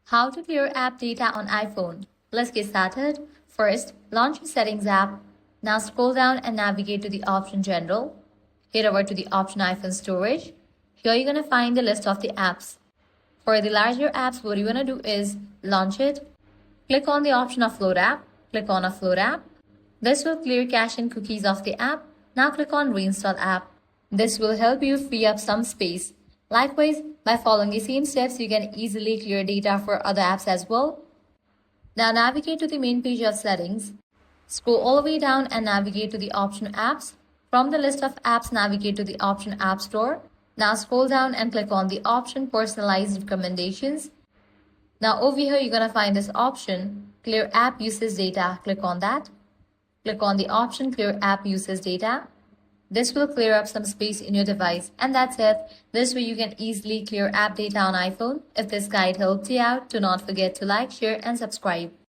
How to clear app data on iPhone. Let's get started. First, launch your Settings app. Now scroll down and navigate to the option General. Head over to the option iPhone Storage. Here you're going to find the list of the apps. For the larger apps, what you're going to do is launch it. Click on the option Offload app. Click on Offload app. This will clear cache and cookies of the app. Now click on Reinstall app. This will help you free up some space. Likewise, by following the same steps, you can easily clear data for other apps as well. Now navigate to the main page of settings. Scroll all the way down and navigate to the option Apps. From the list of apps, navigate to the option App Store. Now scroll down and click on the option Personalized Recommendations. Now over here, you're going to find this option, Clear App Usage Data. Click on that. Click on the option Clear App Usage Data. This will clear up some space in your device, and that's it. This way you can easily clear app data on iPhone. If this guide helped you out, do not forget to like, share and subscribe.